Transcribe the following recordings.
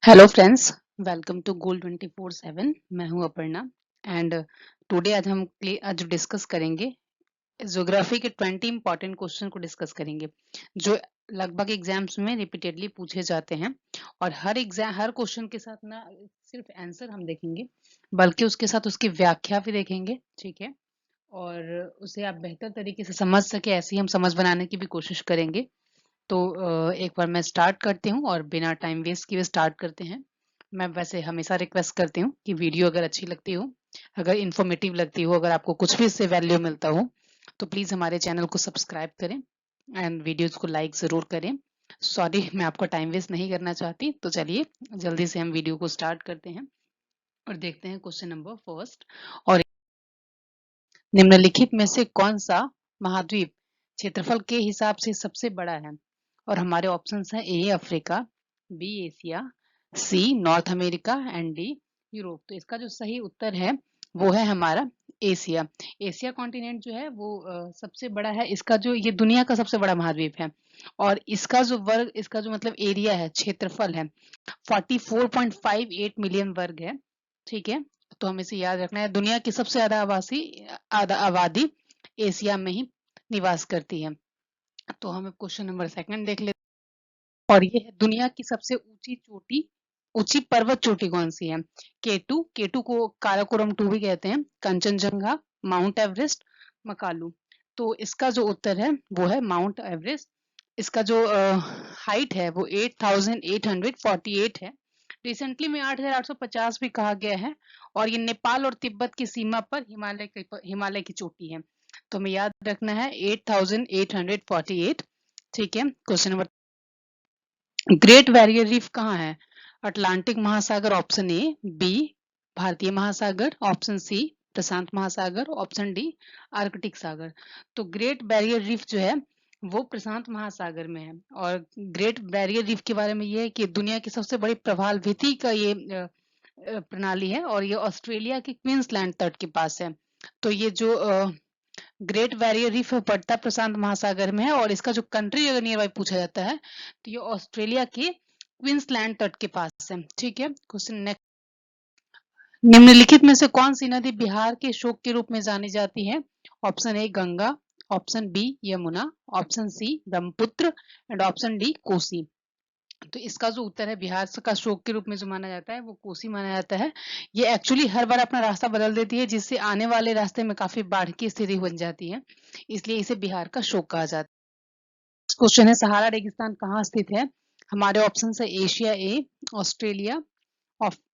Hello friends, welcome to गोल 24/7। मैं हूं Aparna and today आज डिस्कस करेंगे ज्योग्राफी के 20 इंपॉर्टेंट क्वेश्चन को डिस्कस करेंगे जो लगभग एग्जाम्स में रिपीटेडली पूछे जाते हैं। और हर क्वेश्चन के साथ ना सिर्फ आंसर हम देखेंगे बल्कि उसके साथ उसकी व्याख्या भी देखेंगे, ठीक है। और उसे आप बेहतर तरीके से समझ सके ऐसी हम समझ बनाने की भी कोशिश करेंगे। तो एक बार मैं स्टार्ट करती हूँ और बिना टाइम वेस्ट किए स्टार्ट करते हैं। मैं वैसे हमेशा रिक्वेस्ट करती हूँ कि वीडियो अगर अच्छी लगती हो, अगर इन्फॉर्मेटिव लगती हो, अगर आपको कुछ भी इससे वैल्यू मिलता हो, तो प्लीज़ हमारे चैनल को सब्सक्राइब करें एंड वीडियोज़ को लाइक ज़रूर करें। सॉरी, मैं आपका टाइम वेस्ट नहीं करना चाहती। तो चलिए जल्दी से हम वीडियो को स्टार्ट करते हैं और देखते हैं क्वेश्चन नंबर फर्स्ट। और निम्नलिखित में से कौन सा महाद्वीप क्षेत्रफल के हिसाब से सबसे बड़ा है? और हमारे ऑप्शंस हैं: A Africa, B Asia, C North America and D Europe. तो इसका जो सही उत्तर है वो है हमारा एशिया। एशिया कॉन्टिनेंट जो है वो सबसे बड़ा है। इसका जो ये दुनिया का सबसे बड़ा महाद्वीप है और इसका जो मतलब एरिया है, क्षेत्रफल है, 44.58 मिलियन वर्ग है, ठीक है। तो हमें इसे याद रखना है। दुनिया की सबसे आबादी एशिया में ही निवास करती है। तो हमें क्वेश्चन नंबर सेकंड देख लेते हैं। और ये है दुनिया की सबसे ऊंची पर्वत चोटी कौन सी है? केटू को काराकोरम 2 भी कहते हैं, कंचनजंगा, माउंट एवरेस्ट, मकालू। तो इसका जो उत्तर है वो है माउंट एवरेस्ट। इसका जो हाइट है वो 8,848 है। रिसेंटली में 8,850 भी कहा गया है। और ये नेपाल और तिब्बत की सीमा पर हिमालय की चोटी है। तो हमें याद रखना है 8,848, ठीक है। Question number: great barrier reef कहाँ है? अटलांटिक महासागर ऑप्शन ए, बी भारतीय महासागर ऑप्शन सी, प्रशांत महासागर ऑप्शन डी, आर्कटिक सागर। तो ग्रेट बैरियर रीफ जो है वो प्रशांत महासागर में है। और ग्रेट बैरियर रीफ के बारे में ये है कि दुनिया की सबसे बड़ी प्रवालभिति का ये प्रणाली है और ये ऑस्ट्रेलिया के क्वींसलैंड तट के पास है। तो ये जो ग्रेट बैरियर रीफ है पड़ता प्रशांत महासागर में है। और इसका जो कंट्री अगर नियर बाई पूछा जाता है तो ये ऑस्ट्रेलिया के क्वींसलैंड तट के पास है, ठीक है। क्वेश्चन नेक्स्ट: निम्नलिखित में से कौन सी नदी बिहार के शोक के रूप में जानी जाती है? Option A Ganga, option B Yamuna, option C Brahmaputra and option D Kosi. तो इसका जो उत्तर है बिहार का शोक के रूप में जो माना जाता है वो कोसी माना जाता है। ये एक्चुअली हर बार अपना रास्ता बदल देती है जिससे आने वाले रास्ते में काफी बाढ़ की स्थिति बन जाती है, इसलिए इसे बिहार का शोक कहा जाता है। क्वेश्चन है सहारा रेगिस्तान कहाँ स्थित है? हमारे ऑप्शन है Asia A, Australia,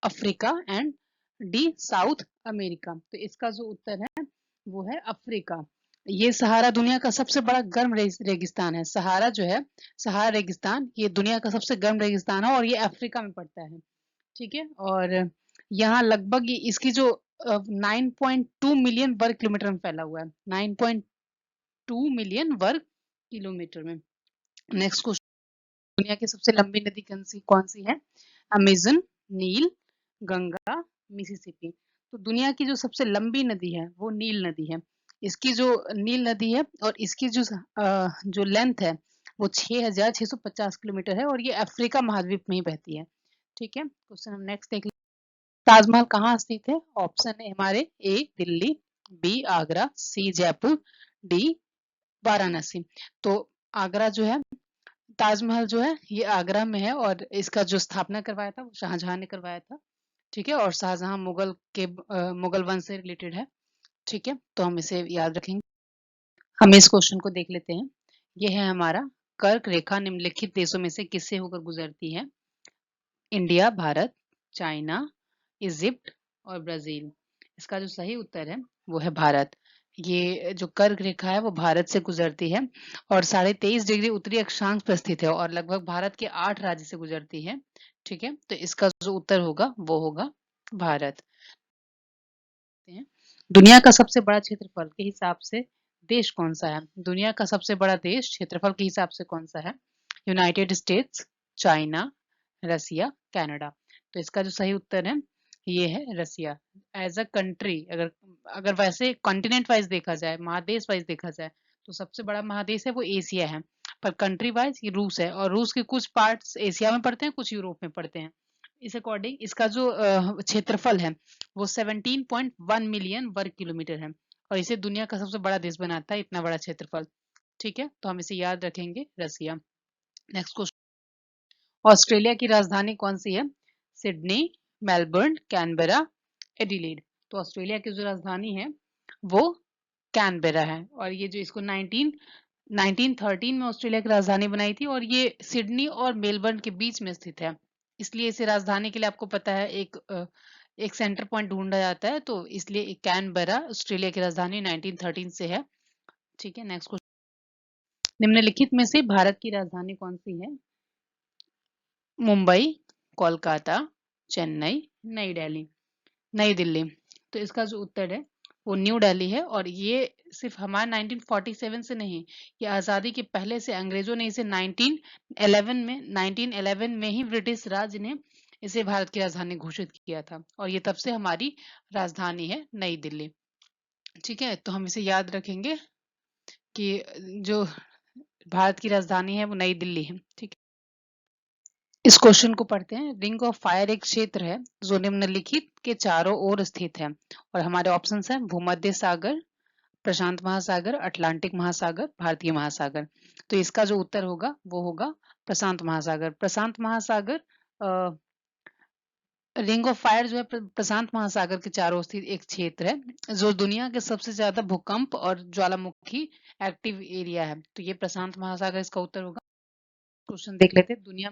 Africa and D south America. तो इसका जो उत्तर है वो है अफ्रीका। ये सहारा दुनिया का सबसे बड़ा गर्म रेगिस्तान है। सहारा जो है, सहारा रेगिस्तान, ये दुनिया का सबसे गर्म रेगिस्तान है और ये अफ्रीका में पड़ता है, ठीक है। और यहाँ लगभग इसकी जो 9.2 मिलियन वर्ग किलोमीटर में फैला हुआ है, 9.2 मिलियन वर्ग किलोमीटर में। नेक्स्ट क्वेश्चन: दुनिया की सबसे लंबी नदी कौन सी है? अमेजन, नील, गंगा, मिसिसिपी। तो दुनिया की जो सबसे लंबी नदी है वो नील नदी है। इसकी जो नील नदी है और इसकी जो लेंथ है वो 6,650 किलोमीटर है और ये अफ्रीका महाद्वीप में ही बहती है, ठीक है। क्वेश्चन हम नेक्स्ट देख लेते हैं। ताजमहल कहाँ स्थित है? ऑप्शन है हमारे ए दिल्ली, बी आगरा, सी जयपुर, डी वाराणसी। तो आगरा जो है, ताजमहल जो है ये आगरा में है और इसका जो स्थापना करवाया था वो शाहजहां ने करवाया था, ठीक है। और शाहजहां मुगल वंश से रिलेटेड है, ठीक है। तो हम इसे याद रखेंगे। हम इस क्वेश्चन को देख लेते हैं। ये है हमारा: कर्क रेखा निम्नलिखित देशों में से किससे होकर गुजरती है? इंडिया, भारत, चाइना, इजिप्ट और ब्राजील। इसका जो सही उत्तर है वो है भारत। ये जो कर्क रेखा है वो भारत से गुजरती है और 23.5 डिग्री उत्तरी अक्षांश पर स्थित है और लगभग भारत के 8 राज्य से गुजरती है, ठीक है। तो इसका जो उत्तर होगा वो होगा भारत। दुनिया का सबसे बड़ा क्षेत्रफल के हिसाब से देश कौन सा है? दुनिया का सबसे बड़ा देश क्षेत्रफल के हिसाब से कौन सा है? यूनाइटेड स्टेट्स, चाइना, रसिया, कनाडा। तो इसका जो सही उत्तर है ये है रसिया। एज अ कंट्री, अगर अगर वैसे कॉन्टिनेंट वाइज देखा जाए, महादेश वाइज देखा जाए, तो सबसे बड़ा महादेश है वो एशिया है। पर कंट्री वाइज ये रूस है और रूस के कुछ पार्ट्स एशिया में पड़ते हैं, कुछ यूरोप में पड़ते हैं, इस अकॉर्डिंग इसका जो क्षेत्रफल है वो 17.1 मिलियन वर्ग किलोमीटर है और इसे दुनिया का सबसे बड़ा देश बनाता है इतना बड़ा क्षेत्रफल। ठीक है, तो हम इसे याद रखेंगे, रसिया। नेक्स्ट क्वेश्चन, ऑस्ट्रेलिया की राजधानी कौन सी है? Sydney, Melbourne, Canberra, Adelaide. तो ऑस्ट्रेलिया की जो राजधानी है वो कैनबरा है और ये जो इसको 1913 में ऑस्ट्रेलिया की राजधानी बनाई थी और ये सिडनी और मेलबर्न के बीच में स्थित है, इसलिए इसे राजधानी के लिए आपको पता है एक सेंटर पॉइंट ढूंढा जाता है, तो इसलिए कैनबरा ऑस्ट्रेलिया की राजधानी 1913 से है। ठीक है, नेक्स्ट क्वेश्चन, निम्नलिखित में से भारत की राजधानी कौन सी है? मुंबई, कोलकाता, चेन्नई, नई दिल्ली। तो इसका जो उत्तर है वो न्यू दिल्ली है और ये सिर्फ हमारे 1947 से नहीं, ये आज़ादी के पहले से अंग्रेजों ने इसे 1911 में ही ब्रिटिश राज ने इसे भारत की राजधानी घोषित किया था और ये तब से हमारी राजधानी है नई दिल्ली। ठीक है, तो हम इसे याद रखेंगे कि जो भारत की राजधानी है वो नई दिल्ली है। ठीक है, इस क्वेश्चन को पढ़ते हैं। रिंग ऑफ फायर एक क्षेत्र है जो निम्नलिखित के चारों ओर स्थित है और हमारे ऑप्शन है भूमध्य सागर, प्रशांत महासागर, अटलांटिक महासागर, भारतीय महासागर। तो इसका जो उत्तर होगा वो होगा प्रशांत महासागर। प्रशांत महासागर रिंग ऑफ फायर जो है प्रशांत महासागर के चारों स्थित एक क्षेत्र है जो दुनिया के सबसे ज्यादा भूकंप और ज्वालामुखी एक्टिव एरिया है, तो ये प्रशांत महासागर इसका उत्तर होगा। क्वेश्चन देख लेते हैं, दुनिया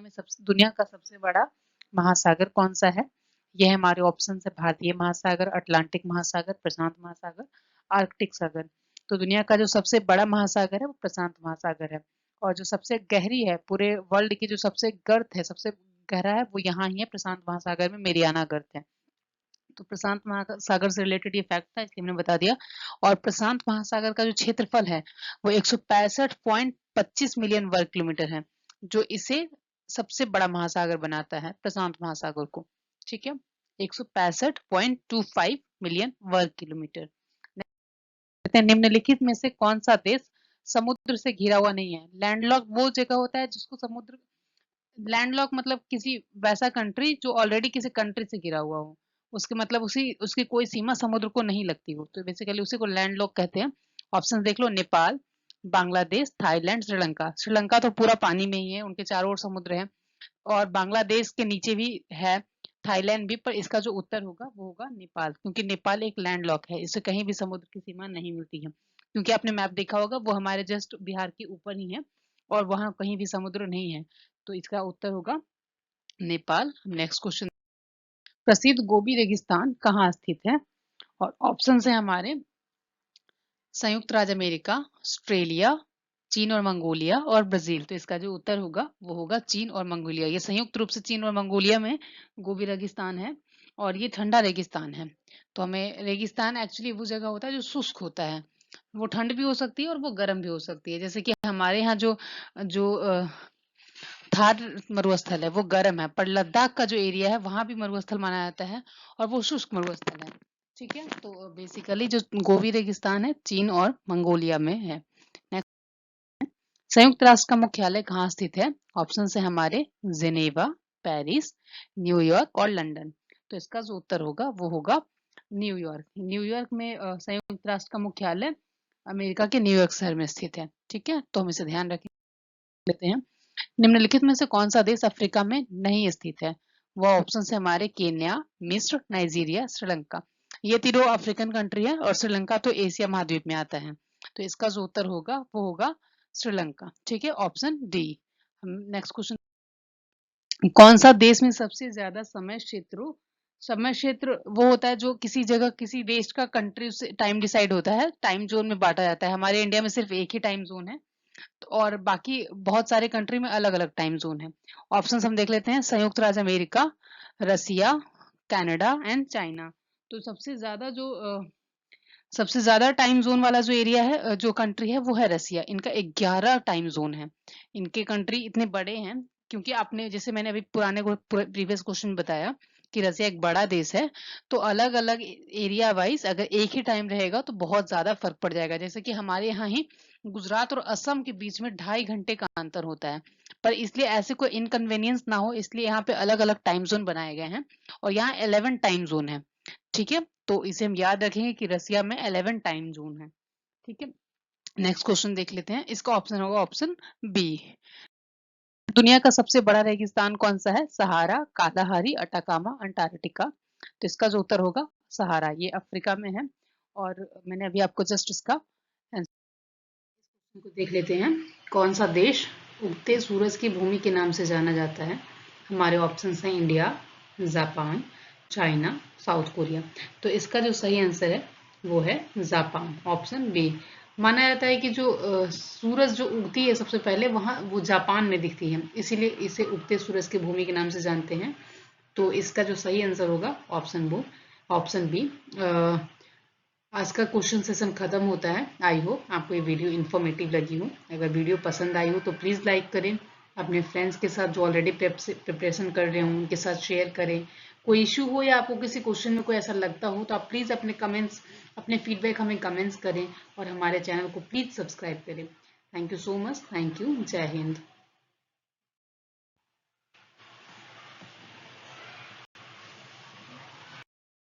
का सबसे बड़ा महासागर कौन सा है? यह हमारे ऑप्शन है भारतीय महासागर, अटलांटिक महासागर, प्रशांत महासागर, आर्कटिक सागर। तो दुनिया का जो सबसे बड़ा महासागर है वो प्रशांत महासागर है और जो सबसे गहरी है पूरे वर्ल्ड की, जो सबसे गर्त है, सबसे गहरा है, वो यहाँ ही है प्रशांत महासागर में, मेरियाना गर्त है। तो प्रशांत महासागर से रिलेटेड ये फैक्ट था, इसलिए मैंने बता दिया। और प्रशांत महासागर का जो क्षेत्रफल है वो 165.25 मिलियन वर्ग किलोमीटर है, जो इसे सबसे बड़ा महासागर बनाता है, प्रशांत महासागर को। ठीक है, 165.25 मिलियन वर्ग किलोमीटर। निम्नलिखित में से कौन सा देश समुद्र से घिरा हुआ नहीं है? लैंडलॉक वो जगह होता है जिसको समुद्र, लैंडलॉक मतलब किसी वैसा कंट्री जो ऑलरेडी किसी कंट्री से घिरा हुआ हो, उसके मतलब उसी उसकी कोई सीमा समुद्र को नहीं लगती हो, तो बेसिकली उसी को लैंडलॉक कहते हैं। ऑप्शन देख लो, नेपाल, बांग्लादेश, थाईलैंड, श्रीलंका। श्रीलंका तो पूरा पानी में ही है, उनके चारों ओर समुद्र है और बांग्लादेश के नीचे भी है, थाईलैंड भी, पर इसका जो उत्तर होगा वो होगा नेपाल, क्योंकि नेपाल एक लैंडलॉक है, इससे कहीं भी समुद्र की सीमा नहीं मिलती है, क्योंकि आपने मैप देखा होगा वो हमारे जस्ट बिहार के ऊपर ही है और वहां कहीं भी समुद्र नहीं है, तो इसका उत्तर होगा नेपाल। नेक्स्ट क्वेश्चन, प्रसिद्ध गोबी रेगिस्तान कहाँ स्थित है? और ऑप्शन है हमारे संयुक्त राज्य अमेरिका, ऑस्ट्रेलिया, चीन और मंगोलिया और ब्राजील। तो इसका जो उत्तर होगा वो होगा चीन और मंगोलिया। ये संयुक्त रूप से चीन और मंगोलिया में गोबी रेगिस्तान है और ये ठंडा रेगिस्तान है। तो हमें रेगिस्तान एक्चुअली वो जगह होता है जो शुष्क होता है, वो ठंड भी हो सकती है और वो गर्म भी हो सकती है। जैसे कि हमारे यहाँ जो जो थार मरुस्थल है वो गर्म है, पर लद्दाख का जो एरिया है वहां भी मरुस्थल माना जाता है और वो शुष्क मरुस्थल है। ठीक है, तो बेसिकली जो गोबी रेगिस्तान है चीन और मंगोलिया में है। संयुक्त राष्ट्र का मुख्यालय कहाँ स्थित है? ऑप्शन है हमारे जेनेवा, पेरिस, न्यूयॉर्क और लंदन। तो इसका जो उत्तर होगा वो होगा न्यूयॉर्क। न्यूयॉर्क में संयुक्त राष्ट्र का मुख्यालय अमेरिका के न्यूयॉर्क शहर में स्थित है। ठीक है, तो हम इसे ध्यान रख लेते हैं। निम्नलिखित में से कौन सा देश अफ्रीका में नहीं स्थित है? वो ऑप्शन है हमारे केन्या, मिस्र, नाइजीरिया, श्रीलंका। ये तीनों अफ्रीकन कंट्री है और श्रीलंका तो एशिया महाद्वीप में आता है, तो इसका जो उत्तर होगा वो होगा श्रीलंका। ठीक है, ऑप्शन डी। नेक्स्ट क्वेश्चन, कौन सा देश में सबसे ज्यादा समय क्षेत्र वो होता है जो किसी जगह किसी देश का कंट्री से टाइम डिसाइड होता है, टाइम जोन में बांटा जाता है। हमारे इंडिया में सिर्फ एक ही टाइम जोन है और बाकी बहुत सारे कंट्री में अलग अलग टाइम जोन है। ऑप्शन हम देख लेते हैं, संयुक्त राज्य अमेरिका, रसिया, कनाडा एंड चाइना। तो सबसे ज्यादा टाइम जोन वाला जो एरिया है, जो कंट्री है वो है रसिया। इनका 11 टाइम जोन है। इनके कंट्री इतने बड़े हैं क्योंकि आपने जैसे मैंने अभी प्रीवियस क्वेश्चन बताया कि रसिया एक बड़ा देश है, तो अलग अलग एरिया वाइज अगर एक ही टाइम रहेगा तो बहुत ज्यादा फर्क पड़ जाएगा। जैसे कि हमारे यहाँ ही गुजरात और असम के बीच में 2.5 घंटे का अंतर होता है। पर इसलिए ऐसे कोई इनकन्वीनियंस ना हो, इसलिए यहाँ पे अलग अलग टाइम जोन बनाए गए हैं और यहाँ 11 टाइम जोन है। ठीक है, तो इसे हम याद रखेंगे कि रसिया में 11 टाइम जोन है। ठीक है, नेक्स्ट क्वेश्चन देख लेते हैं। इसका ऑप्शन होगा ऑप्शन बी। दुनिया का सबसे बड़ा रेगिस्तान कौन सा है? सहारा, कालाहारी, अटाकामा, अंटार्कटिका। तो इसका जो उत्तर होगा सहारा, ये अफ्रीका में है। और मैंने अभी आपको जस्ट इसका आंसर को देख लेते हैं। कौन सा देश उगते सूरज की भूमि के नाम से जाना जाता है? हमारे ऑप्शंस हैं India, Japan, China, south Korea. तो इसका जो सही आंसर है वो है जापान, ऑप्शन बी। माना जाता है कि जो सूरज जो उगती है सबसे पहले वहां वो जापान में दिखती है, इसीलिए इसे उगते सूरज की भूमि के नाम से जानते हैं। तो इसका जो सही आंसर होगा ऑप्शन बी। आज का क्वेश्चन सेशन खत्म होता है। आई होप आपको ये वीडियो इन्फॉर्मेटिव लगी हो। अगर वीडियो पसंद आई हो तो प्लीज़ लाइक करें, अपने फ्रेंड्स के साथ जो ऑलरेडी प्रिपरेशन कर रहे हो उनके साथ शेयर करें। कोई इशू हो या आपको किसी क्वेश्चन में कोई ऐसा लगता हो तो आप प्लीज़ अपने कमेंट्स, अपने फीडबैक हमें कमेंट्स करें और हमारे चैनल को प्लीज़ सब्सक्राइब करें। Thank you so much. Thank you. जय हिंद।